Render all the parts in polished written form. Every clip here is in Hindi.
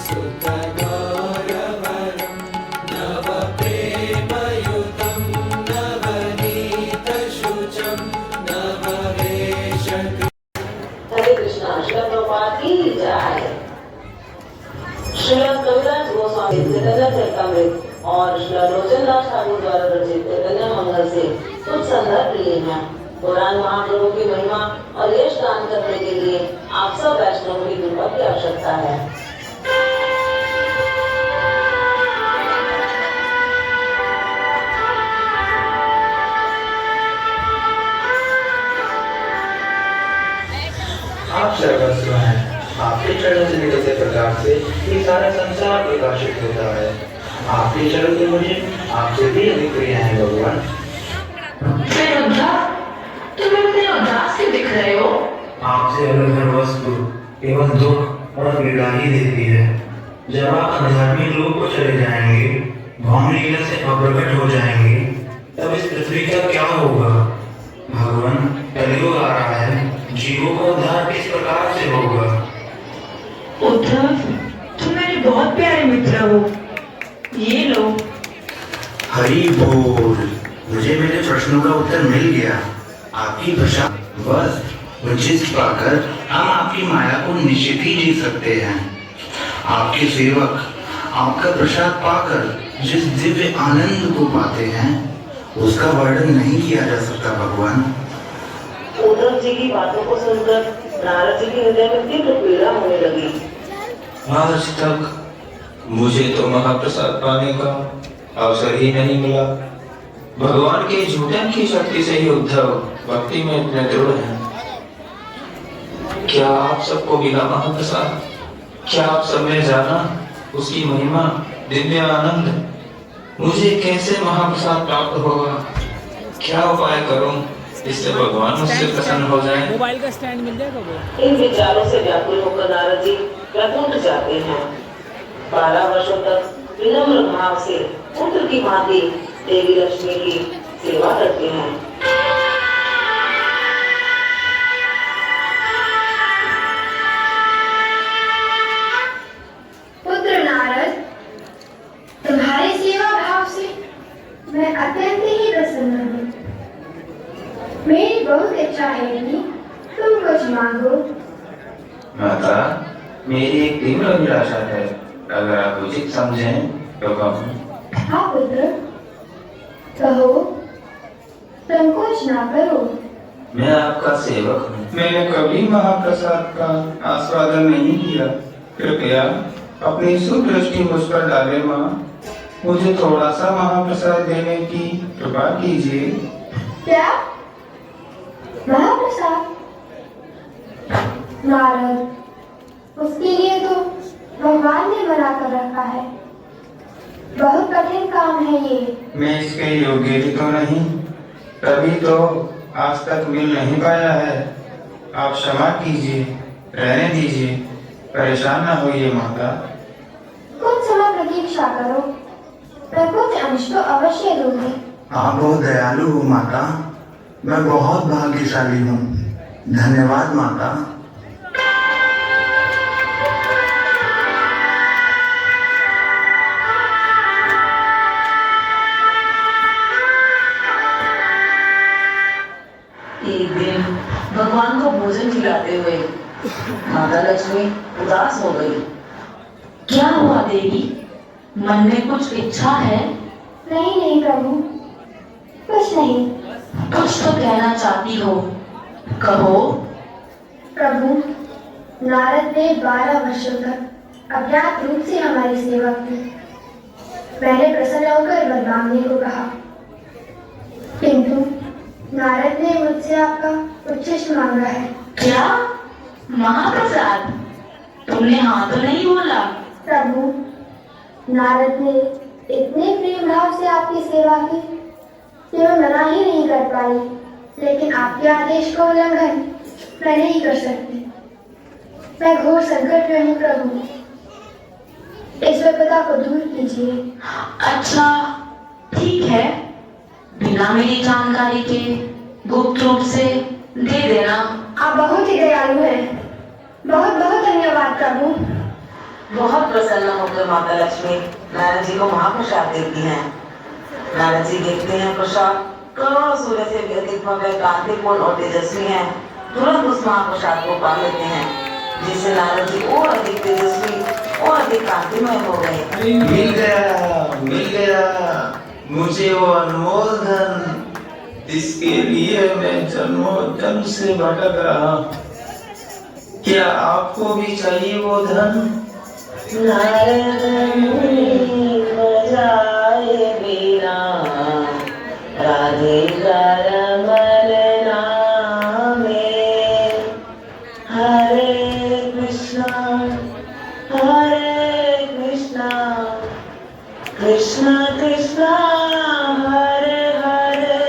हरे कृष्णा। श्रील प्रभुपाद की जय। श्रील कविराज गोस्वामी चैतन्य चरितमृत और श्रील लोचनदास ठाकुर द्वारा रचित चैतन्य मंगल से कुछ संदर्भ लिए हैं। पुराण महाप्रभु की महिमा और यश गान करने के लिए आप सब वैष्णवों की कृपा की आवश्यकता है। आप सर्वस्व हैं। आपके चरणों से निकलते प्रकाश से ये सारा संसार प्रकाशित होता है। आपके चरण में मुझे आपसे भी अधिक प्रिय हैं भगवान। तुम इतने उदास क्यों दिख रहे हो? आपसे अलग हर वस्तु केवल दुख और पीड़ा ही देती है। जब आप आध्यात्मिक लोक को चले जाएंगे, भौम लीला से अप्रकट हो जाएंगे, तब इस पृथ्वी का क्या होगा? भगवान, कलयुग आ रहा है, जीवों का उद्धार किस प्रकार से होगा? उद्धव, तुम मेरे बहुत प्यारे मित्र हो। ये लो। हरि बोल। मुझे मेरे प्रश्नों का उत्तर मिल गया। आपकी प्रसाद बस उचित पाकर हम आपकी माया को निश्चित ही जी सकते हैं। आपके सेवक आपका प्रसाद पाकर जिस दिव्य आनंद को पाते हैं, उसका वर्णन नहीं किया जा सकता भगवान। उद्धव जी की बातों को सुनकर नारद जी के हृदय में तीव्र पीड़ा होने लगी। आज तक मुझे तो महाप्रसाद पाने का अवसर ही नहीं मिला। भगवान के झूठन की शक्ति से ही उद्धव भक्ति में इतने दृढ़ हैं। क्या आप सबको मिला महाप्रसाद? क्या आप सबने जाना उसकी महिमा, दिव्य आनंद? मुझे कैसे महाप्रसाद प्राप्त होगा? क्या उपाय करूं इससे भगवान मुझसे प्रसन्न हो जाए? मोबाइल का स्टैंड मिल जाएगा वो? इन विचारों से व्याकुल होकर नारद जी प्रकुंठ जाते हैं। 12 वर्षों तक विनम्र भाव से पुत्र की भांति देवी लक्ष्मी की सेवा करते हैं। पुत्र नारद, तुम्हारी सेवा भाव से मैं अत्यंत ही प्रसन्न हूँ। मेरी बहुत इच्छा है कि तुम कुछ मांगो। माता, मेरी एक तीव्र अभिलाषा है, अगर आप उचित समझें तो कहूँ। हाँ पुत्र, कहो, संकोच ना करो। मैं आपका सेवक हूँ। मैंने कभी महाप्रसाद का आस्वादन नहीं किया। कृपया अपनी सुदृष्टि मुझ पर डाले माँ। मुझे थोड़ा सा महाप्रसाद देने की कृपा कीजिए। क्या? महाप्रसाद? नारद, उसके लिए तो भगवान ने मना कर रखा है। बहुत कठिन काम है ये। मैं इसके योग्य भी तो नहीं, तभी तो आज तक मिल नहीं पाया है। आप क्षमा कीजिए, रहने दीजिए, परेशान ना होइए माता। कुछ समय प्रतीक्षा करो, मैं कुछ अंश तो अवश्य दूंगी। आप बहुत दयालु हो माता। मैं बहुत भाग्यशाली हूँ। धन्यवाद माता। एक दिन भगवान को भोजन खिलाते हुए माता लक्ष्मी उदास हो गई। क्या हुआ देवी? मन में कुछ इच्छा है? नहीं नहीं प्रभु, कुछ नहीं। कुछ तो कहना चाहती हो, कहो। प्रभु, नारद ने 12 वर्षों तक अज्ञात रूप से हमारी सेवा की। मैंने प्रसन्न होकर वर मांगने को कहा, किंतु नारद ने मुझसे आपका उच्छिष्ट मांगा है। क्या? महाप्रसाद? तुमने हाँ तो नहीं बोला? प्रभु, नारद ने इतने प्रेम भाव से आपकी सेवा की कि मैं मना ही नहीं कर पाई, लेकिन आपके आदेश का उल्लंघन मैं नहीं कर सकती। मैं घोर संकट में हूँ प्रभु, इस विपदा को दूर कीजिए। अच्छा ठीक है, बिना मेरी जानकारी के गुप्त रूप से दे देना। आप बहुत ही दयालु हैं। बहुत बहुत धन्यवाद प्रभु। बहुत प्रसन्न होकर माता लक्ष्मी नारद जी को महाप्रसाद देती हैं। नारद जी देखते हैं प्रसाद करोड़ों सूर्य से भी अधिक भव्य, कांतिपूर्ण और तेजस्वी है। तुरंत उस महाप्रसाद को पा लेते हैं, जिससे नारद जी और अधिक तेजस्वी और अधिक कांतिमय हो गए। मिल गया मुझे वो अनमोल धन, जिसके लिए मैं जन्मों जन्म से भटक रहा। क्या आपको भी चाहिए वो धन? नारद मुनि बजाए वीणा, राधिका रमन नामे। हरे कृष्णा कृष्ण कृष्ण हरे हरे,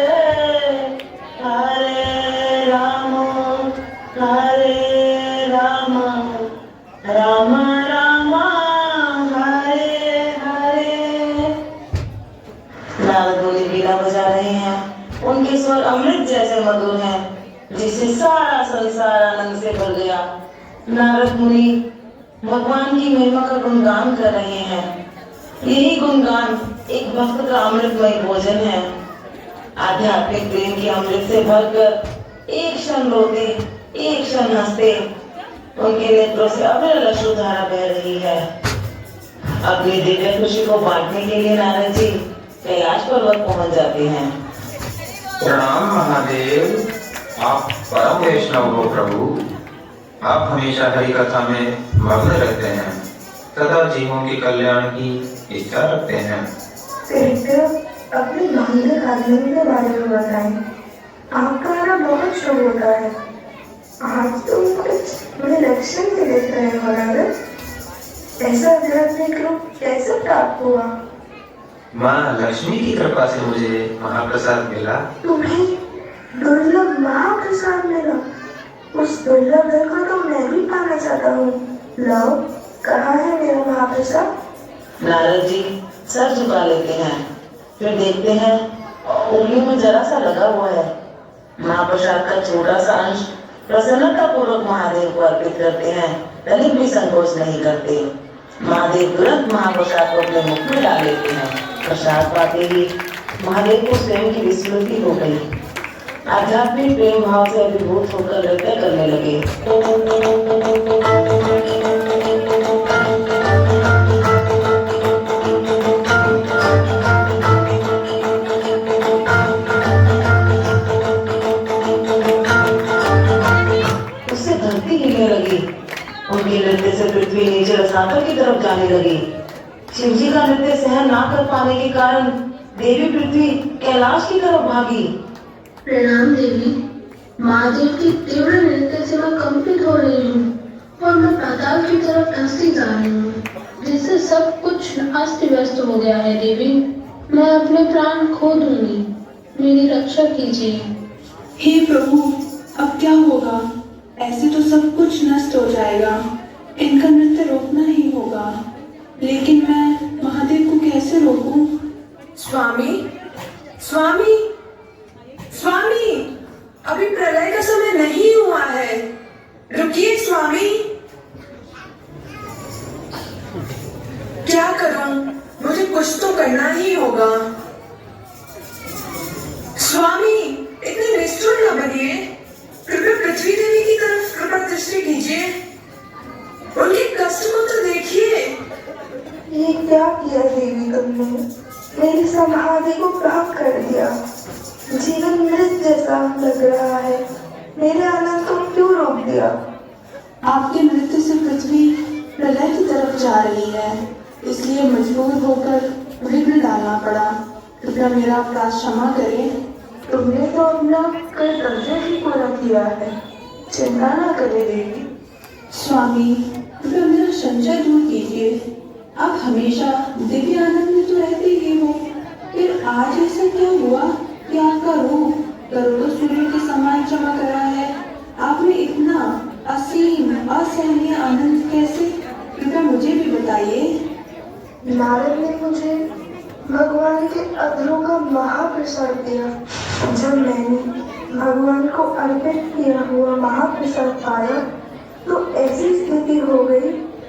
हरे राम राम राम हरे हरे। नारद मुनि वीणा बजा रहे हैं। उनके स्वर अमृत जैसे मधुर हैं, जिससे सारा संसार आनंद से भर गया। नारद मुनि भगवान की महिमा का गुणगान कर रहे हैं। यही गुणगान एक भक्त का अमृतमय भोजन है। आध्यात्मिक प्रेम के अमृत से भरकर एक क्षण रोते, एक क्षण हंसते, उनके नेत्रों से अविरल अश्रुधारा बह रही है। अपनी दिव्य खुशी को बांटने के लिए नारद जी कैलाश पर्वत पहुंच जाते हैं। प्रणाम महादेव, आप परम वैष्णव हो प्रभु। आप हमेशा हरि कथा में मग्न रहते हैं, सदा जीवों के कल्याण की इच्छा रखते हैं। अपने धार्मिक आचरण के बारे में बताएं। आपका आना बहुत शुभ होता है। आज तो कुछ बड़े लक्षण से देख रहे हो नारद। ऐसा आध्यात्मिक रूप कैसे प्राप्त हुआ? माँ लक्ष्मी की कृपा से मुझे महाप्रसाद मिला। तुम्हें दुर्लभ महाप्रसाद मिला? उस दुर्लभ धन को तो मैं भी पाना चाहता हूँ। लो, कहाँ है मेरा महाप्रसाद? नारद जी सर झुका लेते हैं, फिर देखते हैं उंगली में जरा सा लगा हुआ है। महाप्रसाद का छोटा सा अंश प्रसन्नता पूर्वक महादेव को अर्पित करते हैं। तनिक भी संकोच नहीं करते। महादेव तुरंत महाप्रसाद को अपने मुख में डाल लेते हैं। प्रसाद पाते ही महादेव को स्वयं की विस्मृति हो गई। आध्यात्मिक प्रेम भाव से अभिभूत होकर नृत्य करने लगे। उससे धरती हिलने लगी। उनके नृत्य से पृथ्वी नीचे रसातल की तरफ जाने लगी। शिवजी का नृत्य सहन ना कर पाने के कारण देवी पृथ्वी कैलाश की तरफ भागी। प्रणाम देवी। महादेव की तीव्र नृत्य से मैं कंपित हो रही हूँ और मैं पाताल की तरफ धंसती जा रही हूँ, जिससे सब कुछ अस्त व्यस्त हो गया है। देवी, मैं अपने प्राण खो दूंगी, मेरी रक्षा कीजिए। हे प्रभु, अब क्या होगा? ऐसे तो सब कुछ नष्ट हो जाएगा। इनका नृत्य रोकना ही होगा, लेकिन मैं महादेव को कैसे रोकूं? स्वामी, स्वामी, स्वामी, अभी प्रलय का समय नहीं हुआ है। रुकिए स्वामी। क्या करूं? मुझे कुछ तो करना ही होगा। स्वामी, इतने निष्ठुर न बनिए। कृपया पृथ्वी देवी की तरफ कृपा दृष्टि कीजिए। उनके कष्ट को तो देखिए। ये क्या किया देवी तुमने? मेरी समाधि को भंग कर दिया। जीवन मृत जैसा लग रहा है। मेरे आनंद को क्यों रोक दिया? आपके नृत्य से पृथ्वी प्रलय की तरफ जा रही है, इसलिए मजबूर होकर विघ्न डालना पड़ा। कृपया मेरा अपराध क्षमा करें। तुमने तो अपना कर्तव्य ही पूरा किया है। चिंता न करें देवी। स्वामी, कृपया मेरा संशय दूर कीजिए। आप हमेशा दिव्य आनंद में तो रहते ही हो, फिर आज ऐसा क्या हुआ कि आपका रूप करोड़ों सूर्य के समान चमक रहा है? आपने इतना असीम असहनीय आनंद कैसे? कृपया मुझे भी बताइए। नारद ने मुझे भगवान के अधरों का महाप्रसाद दिया। जब मैंने भगवान को अर्पित किया हुआ महाप्रसाद पाया तो ऐसी स्थिति हो गई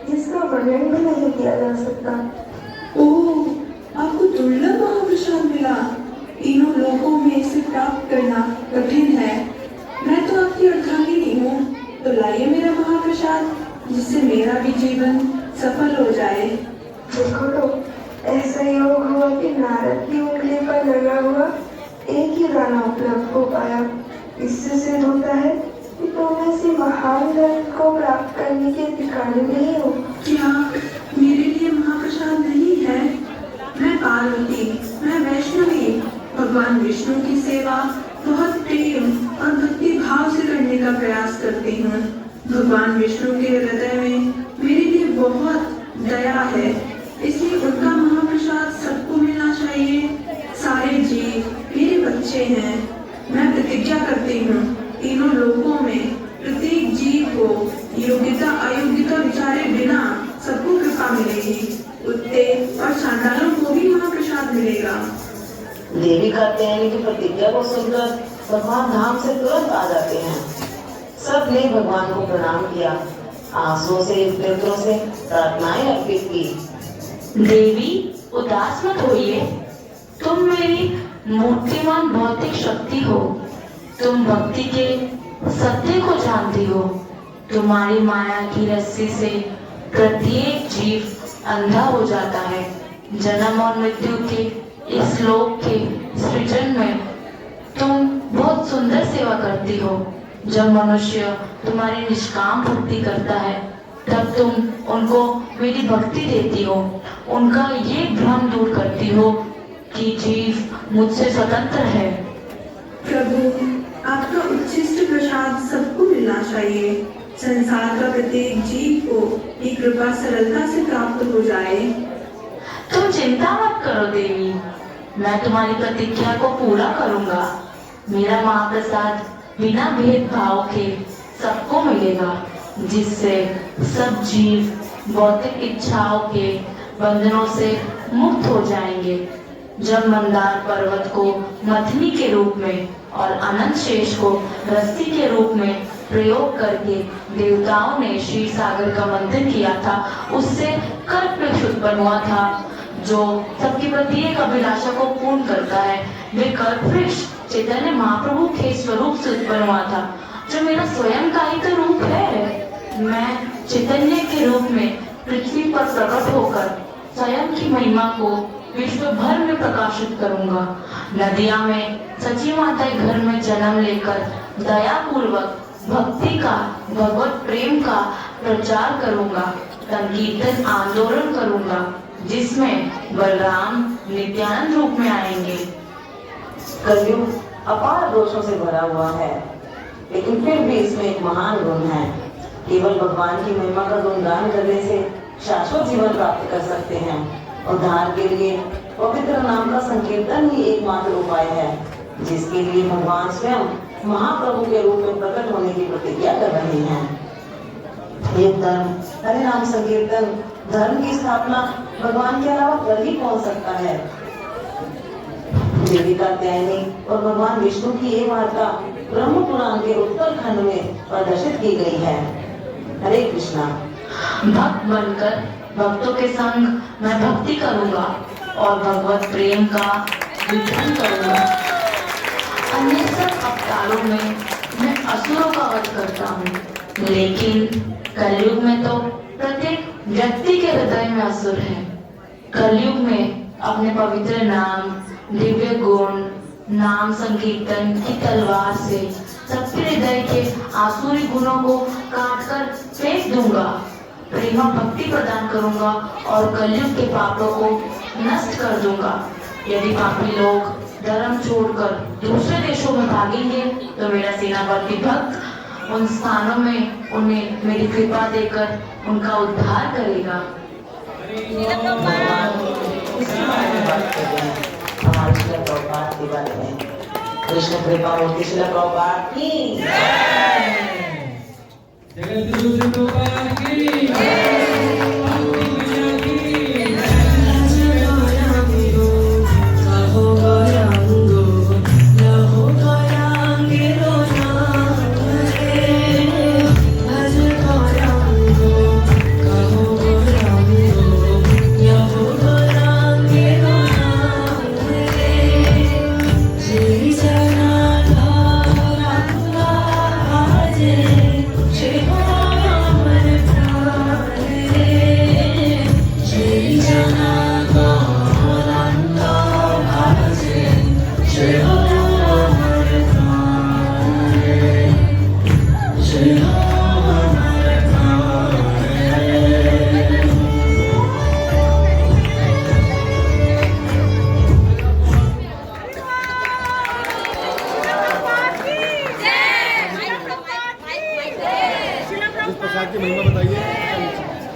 जिसका वर्णन भी नहीं किया जा सकता। ओह, आपको दुर्लभ महाप्रसाद मिला। तीनों लोकों में इसे प्राप्त करना कठिन है। मैं तो आपकी अर्धांगिनी हूँ, तो लाइए मेरा महाप्रसाद, जिससे मेरा भी जीवन सफल हो जाए। देखो तो, ऐसा योग हुआ कि नारद की उंगली पर लगा हुआ एक ही दाना उपलब्ध हो पाया। इससे सिद्ध होता है कि तुम ऐसी महान धन को प्राप्त करने के अधिकारी नहीं हो। क्या मेरे लिए महाप्रसाद नहीं है? मैं पार्वती, मैं वैष्णवी, भगवान विष्णु की सेवा बहुत प्रेम और भक्ति भाव से करने का प्रयास करती हूँ। भगवान विष्णु के हृदय में मेरे लिए बहुत दया है, इसलिए उनका महाप्रसाद सबको मिलना चाहिए। सारे जीव मेरे बच्चे हैं। मैं प्रतिज्ञा करती हूँ, तीनों लोकों में प्रत्येक जीव को योग्यता अयोग्यता विचारे बिना सबको कृपा मिलेगी। कुत्ते और चांडालों को भी महाप्रसाद मिलेगा। देवी कात्यायनी की प्रतिज्ञा को सुनकर भगवान धाम से तुरंत आ जाते हैं। सब ने भगवान को प्रणाम किया, आंसुओं से नेत्रों से प्रार्थनाएं अर्पित की। देवी, उदास मत होइए। तुम मेरी मूर्तिमान भौतिक शक्ति हो। तुम भक्ति के सत्य को जानती हो। तुम्हारी माया की रस्सी से प्रत्येक जीव अंधा हो जाता है। जन्म और मृत्यु के इस लोक के सृजन में तुम बहुत सुंदर सेवा करती हो। जब मनुष्य तुम्हारी निष्काम भक्ति करता है, तब तुम उनको मेरी भक्ति देती हो। उनका ये भ्रम दूर करती हो कि जीव मुझसे स्वतंत्र है। प्रभु, आपका उच्छिष्ट प्रसाद सबको मिलना चाहिए। संसार का प्रत्येक जीव को ये कृपा सरलता से प्राप्त हो जाए। तुम चिंता मत करो देवी, मैं तुम्हारी प्रतिज्ञा को पूरा करूंगा। मेरा महाप्रसाद बिना भेदभाव के सबको मिलेगा, जिससे सब जीव भौतिक इच्छाओं के बंधनों से मुक्त हो जाएंगे। जब मंदार पर्वत को मथनी के रूप में और अनंत शेष को रस्सी के रूप में प्रयोग करके देवताओं ने क्षीर सागर का मंथन किया था, उससे कल्पवृक्ष उत्पन्न हुआ था, जो सबके प्रत्येक अभिलाषा को पूर्ण करता है। वे कल्पवृक्ष चैतन्य महाप्रभु के स्वरूप से उत्पन्न हुआ था, जो मेरा स्वयं का ही तो रूप है। मैं चैतन्य के रूप में पृथ्वी पर प्रकट होकर स्वयं की महिमा को विश्व भर में प्रकाशित करूंगा। नदिया में सची माता के घर में जन्म लेकर दया पूर्वक भक्ति का, भगवत प्रेम का प्रचार करूंगा। संकीर्तन आंदोलन करूंगा, जिसमें बलराम नित्यानंद रूप में आएंगे। कलयुग अपार दोषों से भरा हुआ है, लेकिन फिर भी इसमें एक महान गुण है। केवल भगवान की महिमा का गुणगान करने से शाश्वत जीवन प्राप्त कर सकते हैं। उद्धार के लिए पवित्र नाम का संकीर्तन ही एकमात्र उपाय है, जिसके लिए भगवान स्वयं महाप्रभु के रूप में प्रकट होने की प्रतिज्ञा कर रहे हैं। ये धर्म, हरि नाम संकीर्तन, धर्म की स्थापना भगवान के अलावा कर ही कौन सकता है। देवी कात्यायनी और भगवान विष्णु की ये वार्ता ब्रह्म पुराण के उत्तरखंड में प्रदर्शित की गई है। हरे कृष्णा। भक्त बनकर भक्तों के संग मैं भक्ति करूंगा और भगवत प्रेम का विधान करूंगा। अन्य सब अवतारों में मैं असुरों का वध करता हूँ, लेकिन कलयुग में तो प्रत्येक व्यक्ति के हृदय में असुर है। कलयुग में अपने पवित्र नाम, दिव्य गुण, नाम संकीर्तन की तलवार से सबके हृदय के आसुरी गुणों को काटकर फेंक दूंगा। प्रेमा भक्ति प्रदान करूंगा और कलयुग के पापों को नष्ट कर दूंगा। यदि पापी लोग धर्म छोड़कर दूसरे देशों में भागेंगे, तो मेरा सेनापति भक्त उन स्थानों में उन्हें मेरी कृपा देकर उनका उद्धार करेगा। हमारे शिला प्रभुपाद के बारे में कृष्ण कृपा मूर्ति शिला प्रभुपाद की कहो होगा बताइए।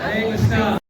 हरे कृष्णा।